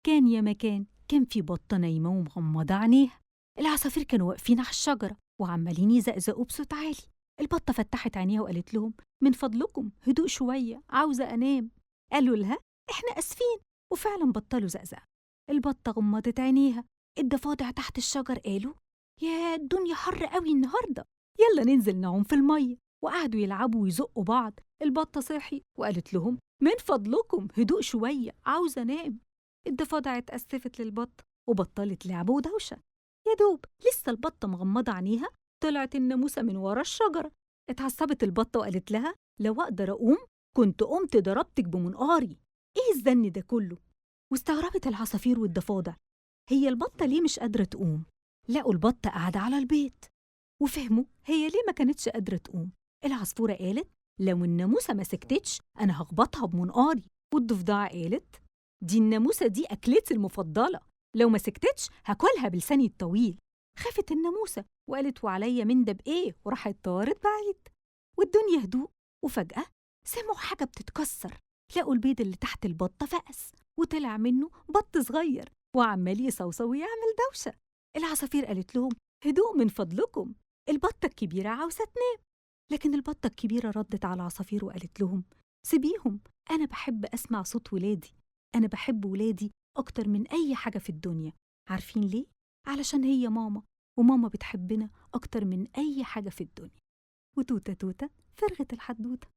كان يا مكان كان في بطة نايمة ومغمضة عينيها. العصافير كانوا واقفين على الشجرة وعمالين يزقزقوا بصوت عالي. البطة فتحت عينيها وقالت لهم: من فضلكم هدوء شوية، عاوزة أنام. قالوا لها: إحنا آسفين. وفعلا بطلوا زقزقة. البطة غمضت عينيها. الضفادع تحت الشجر قالوا: يا الدنيا حر قوي النهاردة، يلا ننزل نعوم في المية. وقعدوا يلعبوا ويزقوا بعض. البطة صحي وقالت لهم: من فضلكم هدوء شوية، عاوزة أنام. الضفادع اتأسفت للبطة وبطلت لعب ودوشة. يا دوب لسه البطة مغمضة عينيها طلعت الناموسة من ورا الشجرة. اتعصبت البطة وقالت لها: لو أقدر أقوم كنت قمت ضربتك بمنقاري. إيه الزن ده كله؟ واستغربت العصافير والضفادع، هي البطة ليه مش قادرة تقوم؟ لقوا البطة قاعدة على البيت وفهموا هي ليه ما كانتش قادرة تقوم. العصفورة قالت: لو الناموسة ما سكتتش أنا هخبطها بمنقاري. والضفدعة قالت: دي الناموسة دي أكلتي المفضلة، لو ما سكتتش هاكلها بلساني الطويل. خافت الناموسة وقالت: وعليا من ده بإيه؟ وراحت طارت بعيد. والدنيا هدوء. وفجأة سمعوا حاجة بتتكسر. لقوا البيض اللي تحت البطة فقس وطلع منه بط صغير وعمال يصوصو ويعمل دوشة. العصافير قالت لهم: هدوء من فضلكم، البطة الكبيرة عاوزة تنام. لكن البطة الكبيرة ردت على العصافير وقالت لهم: سيبيهم، أنا بحب أسمع صوت ولادي. أنا بحب ولادي أكتر من أي حاجة في الدنيا. عارفين ليه؟ علشان هي ماما، وماما بتحبنا أكتر من أي حاجة في الدنيا. وتوتة توتة فرغت الحدوتة.